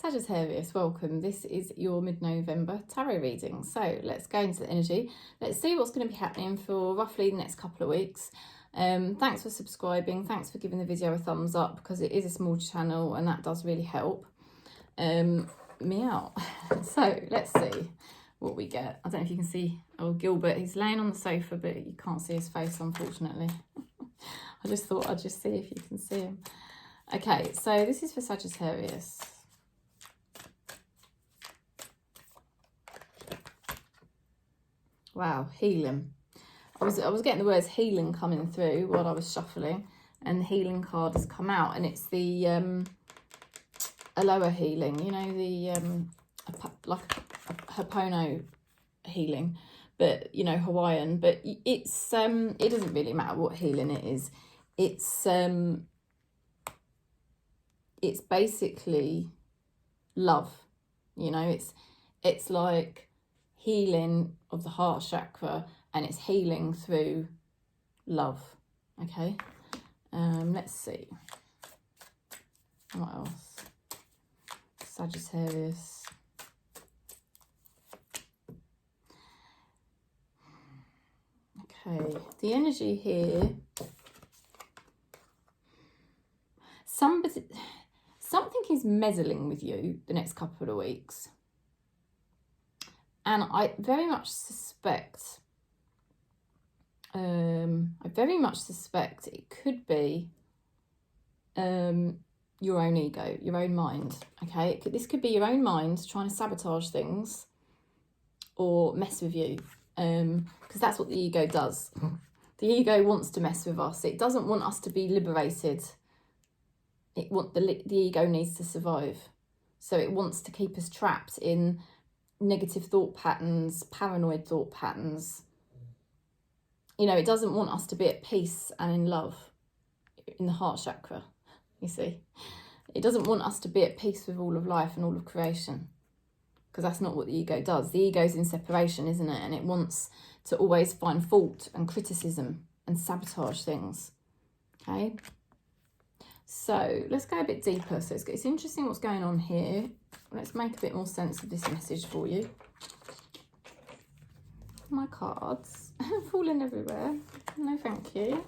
Sagittarius, welcome. This is your mid-November tarot reading. So let's go into the energy. Let's see what's going to be happening for roughly the next couple of weeks. Thanks for subscribing. Thanks for giving the video a thumbs up, because it is a small channel and that does really help me out. So let's see what we get. I don't know if you can see Gilbert. He's laying on the sofa, but you can't see his face, unfortunately. I just thought I'd just see if you can see him. Okay, so this is for Sagittarius. Wow, healing. I was getting the words healing coming through while I was shuffling, and the healing card has come out, and it's the Aloha healing, you know, the like a Hopono healing, but you know, Hawaiian. But it's it doesn't really matter what healing it is. It's basically love, you know. It's like healing of the heart chakra, and it's healing through love. Okay, let's see what else. Sagittarius. Okay, the energy here, something is meddling with you the next couple of weeks, and I very much suspect it could be your own ego, your own mind. Okay, this could be your own mind trying to sabotage things or mess with you, because that's what the ego does. The ego wants to mess with us. It doesn't want us to be liberated. The ego needs to survive, so it wants to keep us trapped in negative thought patterns, paranoid thought patterns. You know, it doesn't want us to be at peace and in love in the heart chakra, you see. It doesn't want us to be at peace with all of life and all of creation, because that's not what the ego does. The ego's in separation, isn't it? And it wants to always find fault and criticism and sabotage things. Okay, so let's go a bit deeper. So it's interesting what's going on here. Let's make a bit more sense of this message for you. My cards falling everywhere. No, thank you.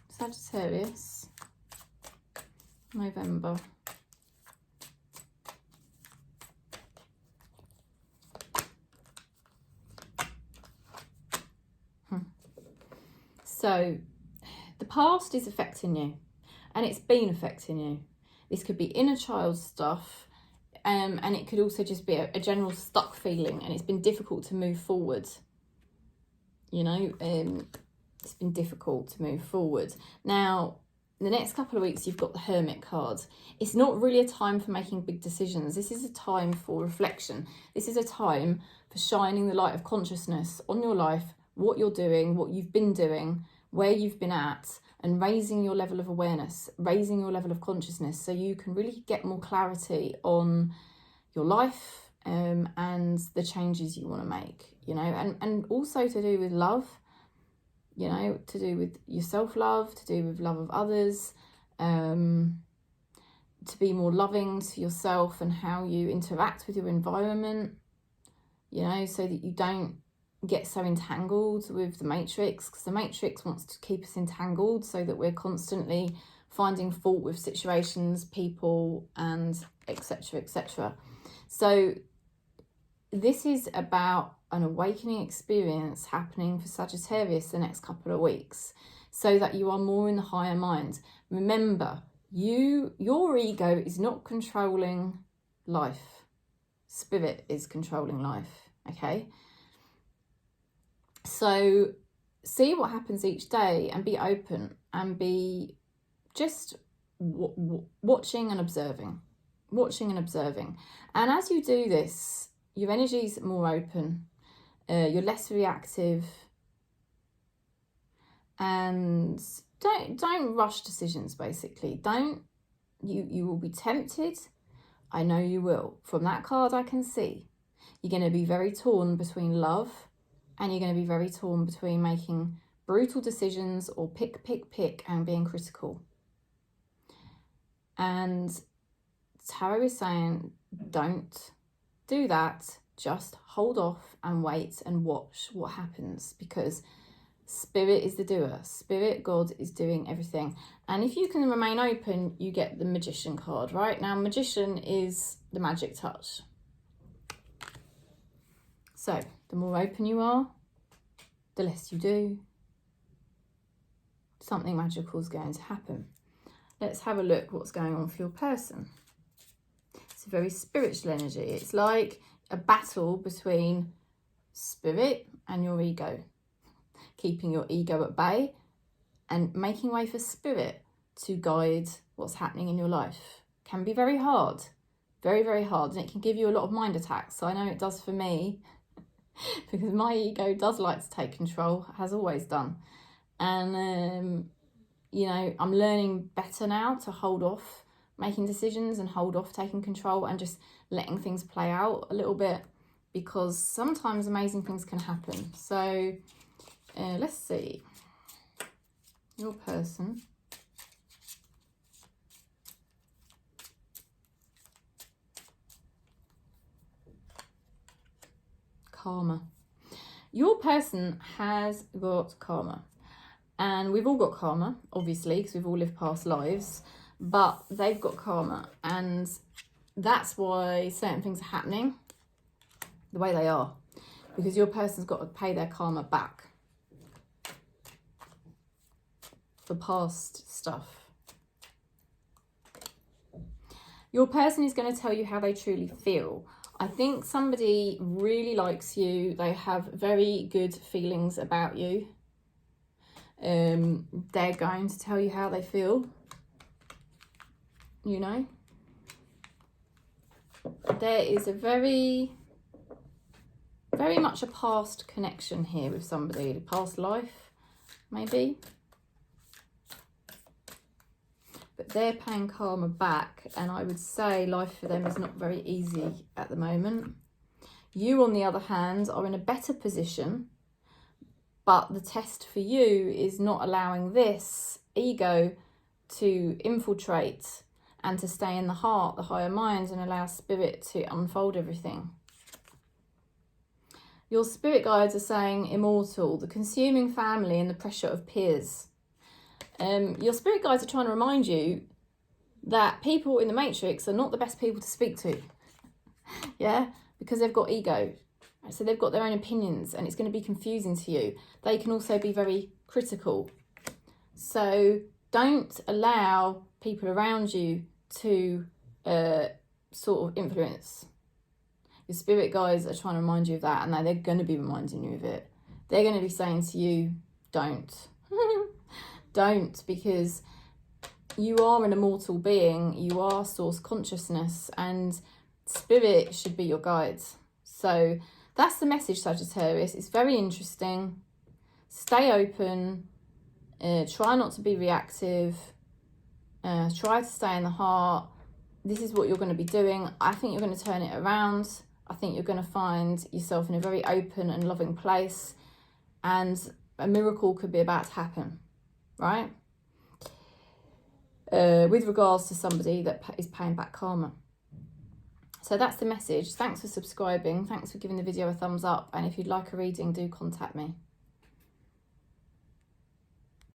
Sagittarius, November. So the past is affecting you, and it's been affecting you. This could be inner child stuff, and it could also just be a general stuck feeling, and it's been difficult to move forward. You know, it's been difficult to move forward. Now, the next couple of weeks, you've got the Hermit card. It's not really a time for making big decisions. This is a time for reflection. This is a time for shining the light of consciousness on your life, what you're doing, what you've been doing, where you've been at, and raising your level of awareness, raising your level of consciousness, so you can really get more clarity on your life and the changes you want to make, you know, and also to do with love, you know, to do with your self-love, to do with love of others, to be more loving to yourself and how you interact with your environment, you know, so that you don't get so entangled with the matrix, because the matrix wants to keep us entangled so that we're constantly finding fault with situations, people, and etc, etc. So this is about an awakening experience happening for Sagittarius the next couple of weeks, so that you are more in the higher mind. Remember, your ego is not controlling life. Spirit is controlling life, okay? So see what happens each day, and be open, and be just watching and observing. And as you do this, your energy's more open, you're less reactive, and don't rush decisions. Basically, you will be tempted. I know you will. From that card I can see you're going to be very torn between love, and you're going to be very torn between making brutal decisions or pick and being critical. And Tarot is saying, don't do that. Just hold off and wait and watch what happens, because Spirit is the doer. Spirit, God is doing everything. And if you can remain open, you get the Magician card, right? Now, Magician is the magic touch. So the more open you are, the less you do, something magical is going to happen. Let's have a look what's going on for your person. It's a very spiritual energy. It's like a battle between spirit and your ego, keeping your ego at bay and making way for spirit to guide what's happening in your life. Can be very hard, very, very hard, and it can give you a lot of mind attacks. So I know it does for me, because my ego does like to take control, has always done. And, you know, I'm learning better now to hold off making decisions and hold off taking control and just letting things play out a little bit, because sometimes amazing things can happen. So let's see. Your person. Karma. Your person has got karma. And we've all got karma, obviously, because we've all lived past lives. But they've got karma. And that's why certain things are happening the way they are. Because your person's got to pay their karma back for past stuff. Your person is going to tell you how they truly feel. I think somebody really likes you. They have very good feelings about you. They're going to tell you how they feel. You know, there is a very much a past connection here with somebody, the past life, maybe. But they're paying karma back, and I would say life for them is not very easy at the moment. You, on the other hand, are in a better position, but the test for you is not allowing this ego to infiltrate and to stay in the heart, the higher mind, and allow spirit to unfold everything. Your spirit guides are saying immortal, the consuming family, and the pressure of peers. Your spirit guides are trying to remind you that people in the Matrix are not the best people to speak to. Yeah, because they've got ego. So they've got their own opinions, and it's going to be confusing to you. They can also be very critical. So don't allow people around you to sort of influence. Your spirit guides are trying to remind you of that, and they're going to be reminding you of it. They're going to be saying to you, don't. Don't, because you are an immortal being. You are source consciousness, and spirit should be your guide. So that's the message, Sagittarius. It's very interesting. Stay open. Try not to be reactive. Try to stay in the heart. This is what you're going to be doing. I think you're going to turn it around. I think you're going to find yourself in a very open and loving place, and a miracle could be about to happen, right? With regards to somebody that is paying back karma. So that's the message. Thanks for subscribing. Thanks for giving the video a thumbs up. And if you'd like a reading, do contact me.